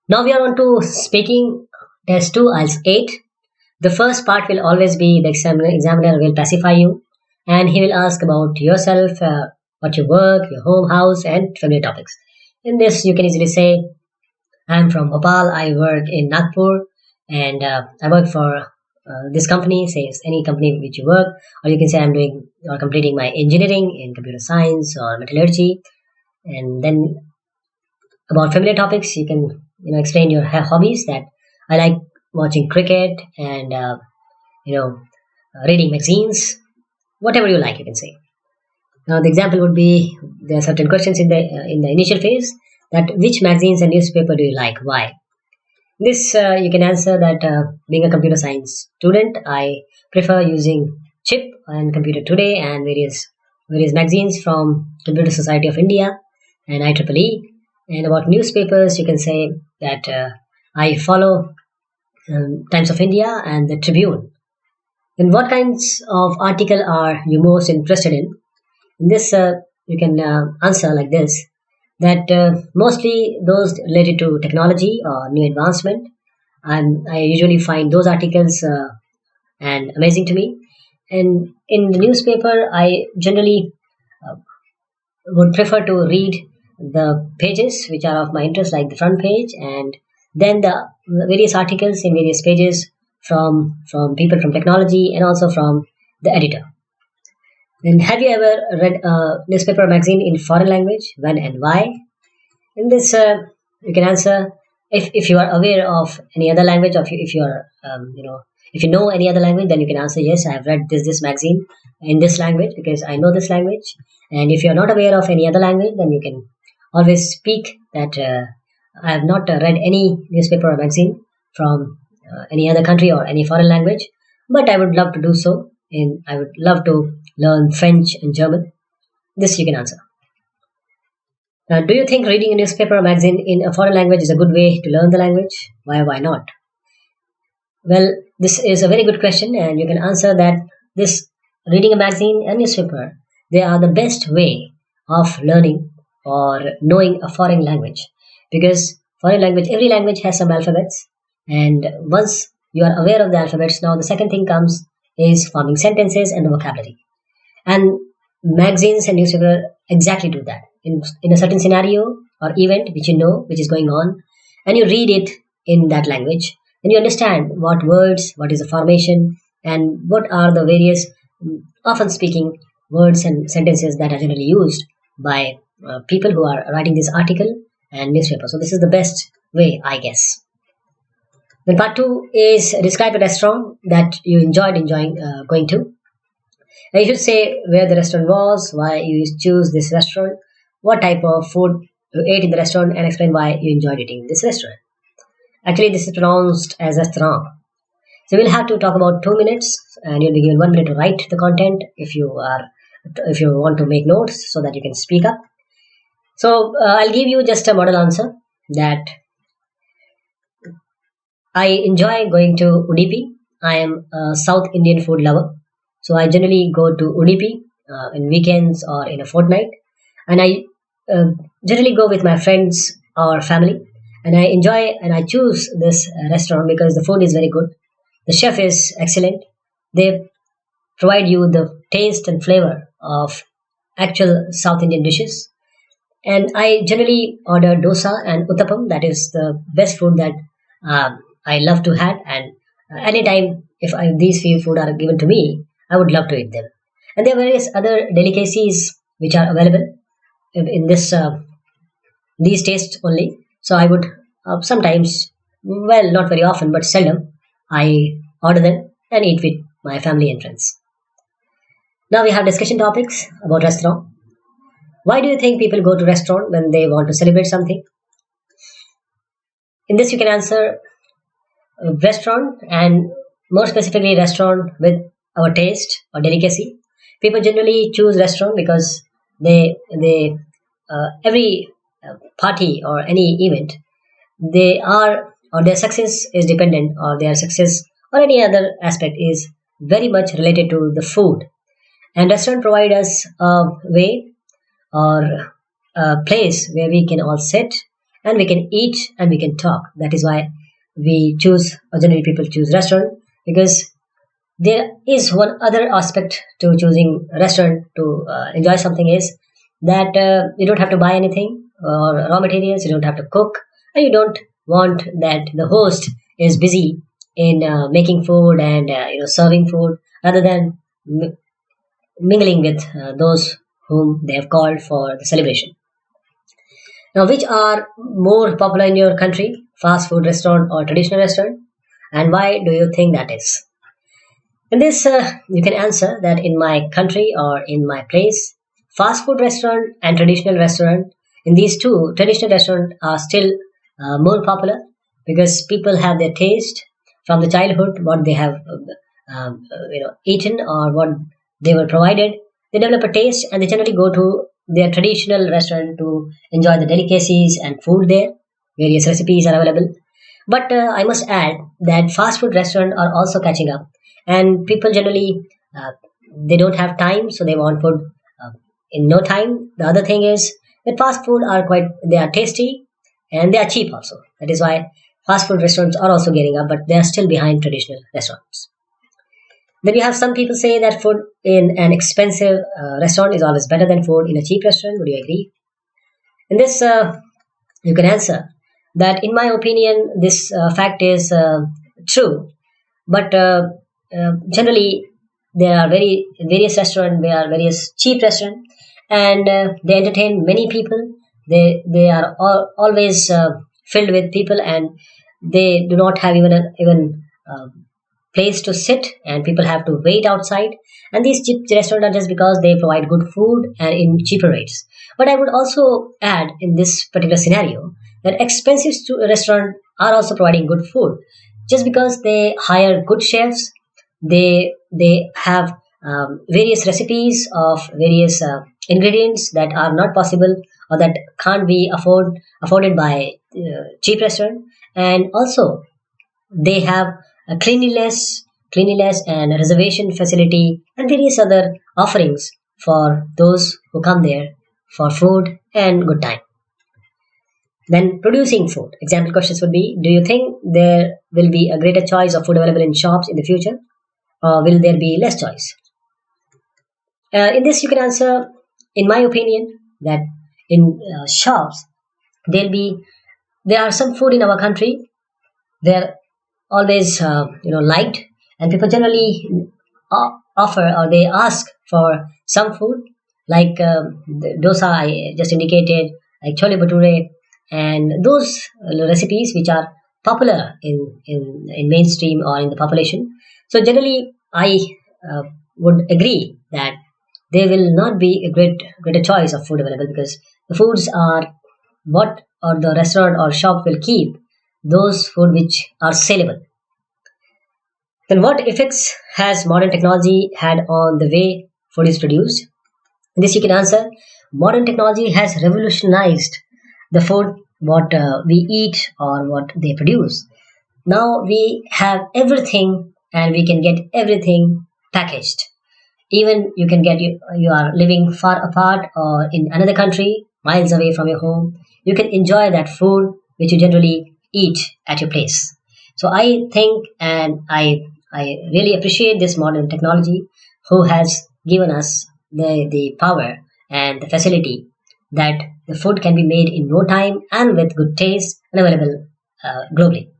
Now we are on to speaking test 2 IELTS 8. The first part will always be the examiner will pacify you and he will ask about yourself, what you work, your home, house, and family topics. In this, you can easily say, I'm from Bhopal, I work in Nagpur, and I work for this company, say it's any company which you work, or you can say I'm doing or completing my engineering in computer science or metallurgy, and then about familiar topics you can explain your hobbies that I like watching cricket and you know reading magazines, whatever you like you can say. Now the example would be there are certain questions in the initial phase, that which magazines and newspaper do you like, why. This you can answer that being a computer science student, I prefer using chip and computer today and various magazines from Computer Society of India and IEEE. And about newspapers, you can say that I follow Times of India and the Tribune. Then what kinds of article are you most interested in? In this, you can answer like this, that mostly those related to technology or new advancement. I usually find those articles and amazing to me. And in the newspaper, I generally uh, would prefer to read the pages which are of my interest, like the front page, and then the various articles in various pages from people from technology and also from the editor. Then, have you ever read a newspaper or magazine in foreign language? When and why? In this, you can answer if you are aware of any other language, or if you are if you know any other language, then you can answer yes. I have read this magazine in this language because I know this language. And if you are not aware of any other language, then you can always speak that I have not read any newspaper or magazine from any other country or any foreign language, but I would love to do so. And I would love to learn French and German. This you can answer. Do you think reading a newspaper or magazine in a foreign language is a good way to learn the language? Why not? Well, this is a very good question, and you can answer that this reading a magazine and newspaper, they are the best way of learning or knowing a foreign language, because foreign language, every language has some alphabets, and once you are aware of the alphabets, now the second thing comes is forming sentences and the vocabulary. And magazines and newspaper exactly do that. In a certain scenario or event which you know which is going on, and you read it in that language, then you understand what words, what is the formation, and what are the various often speaking words and sentences that are generally used by people who are writing this article and newspaper. So this is the best way, I guess. Then part two is describe a restaurant that you enjoying going to. Now you should say where the restaurant was, why you choose this restaurant, what type of food you ate in the restaurant, and explain why you enjoyed eating in this restaurant. Actually, this is pronounced as restaurant. So we'll have to talk about 2 minutes, and you'll be given 1 minute to write the content if you want to make notes so that you can speak up. So I'll give you just a model answer that I enjoy going to Udupi. I am a South Indian food lover. So I generally go to Udupi in weekends or in a fortnight. And I generally go with my friends or family. And I enjoy and I choose this restaurant because the food is very good. The chef is excellent. They provide you the taste and flavor of actual South Indian dishes. And I generally order dosa and uttapam. That is the best food that I love to have. And anytime these few food are given to me, I would love to eat them. And there are various other delicacies which are available in this these tastes only. So I would sometimes, well, not very often, but seldom, I order them and eat with my family and friends. Now we have discussion topics about restaurant. Why do you think people go to restaurant when they want to celebrate something? In this, you can answer restaurant, and more specifically restaurant with our taste or delicacy. People generally choose restaurant because they every party or any event, they are or their success is dependent, or their success or any other aspect is very much related to the food. And restaurant provide us a way or a place where we can all sit and we can eat and we can talk. That is why we choose, or generally people choose restaurant, because there is one other aspect to choosing restaurant to enjoy something is that you don't have to buy anything or raw materials, you don't have to cook, and you don't want that the host is busy in making food and serving food rather than mingling with those whom they have called for the celebration. Now, which are more popular in your country, fast food restaurant or traditional restaurant, and why do you think that is? In this, you can answer that in my country or in my place, fast food restaurant and traditional restaurant, in these two, traditional restaurant are still more popular because people have their taste from the childhood, what they have eaten or what they were provided. They develop a taste and they generally go to their traditional restaurant to enjoy the delicacies and food there. Various recipes are available. But I must add that fast food restaurants are also catching up, and people generally uh, they don't have time, so they want food in no time. The other thing is that fast food are quite they are tasty and they are cheap also. That is why fast food restaurants are also getting up, but they are still behind traditional restaurants. Then you have some people say that food in an expensive restaurant is always better than food in a cheap restaurant. Would you agree? In this, you can answer that, in my opinion, this fact is true. But generally, there are very various restaurants, there are various cheap restaurants, and they entertain many people. They are always filled with people, and they do not have even place to sit, and people have to wait outside. And these cheap restaurants are just because they provide good food and in cheaper rates. But I would also add in this particular scenario that expensive restaurants are also providing good food just because they hire good chefs. They have various recipes of various ingredients that are not possible or that can't be afforded by cheap restaurant. And also they have a cleanliness and a reservation facility and various other offerings for those who come there for food and good time. Then producing food. Example questions would be: do you think there will be a greater choice of food available in shops in the future, or will there be less choice? In this, you can answer, in my opinion, that in shops there'll be there are some food in our country they're always liked, and people generally offer or they ask for some food like the dosa I just indicated, like chole bhature, and those recipes which are popular in mainstream or in the population. So generally I uh, would agree that there will not be a greater choice of food available because the foods are what or the restaurant or shop will keep those food which are saleable. Then what effects has modern technology had on the way food is produced? This you can answer. Modern technology has revolutionized the food what we eat or what they produce. Now we have everything and we can get everything packaged. Even you can get you are living far apart or in another country, miles away from your home. You can enjoy that food which you generally eat at your place. So I think and I really appreciate this modern technology who has given us the power and the facility that the food can be made in no time and with good taste and available globally.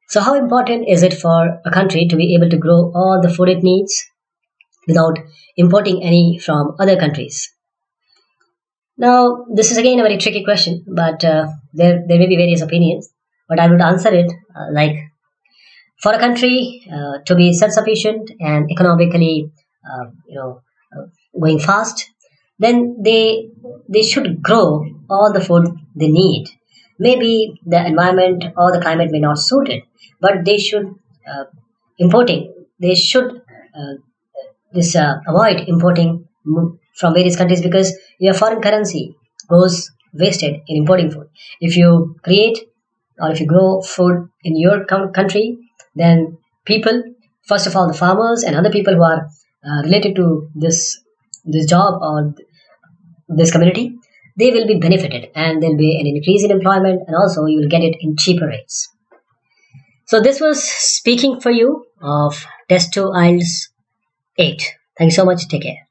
So how important is it for a country to be able to grow all the food it needs without importing any from other countries? Now, this is again a very tricky question, but there may be various opinions. But I would answer it like, for a country to be self-sufficient and economically, uh, you know, going fast, then they should grow all the food they need. Maybe the environment or the climate may not suit it, but they should uh, importing. They should this avoid importing from various countries because your foreign currency goes wasted in importing food. If you create or if you grow food in your country, then people, first of all, the farmers and other people who are related to this job or this community, they will be benefited and there'll be an increase in employment, and also you will get it in cheaper rates. So this was speaking for you of Test 2 IELTS 8. Thank you so much. Take care.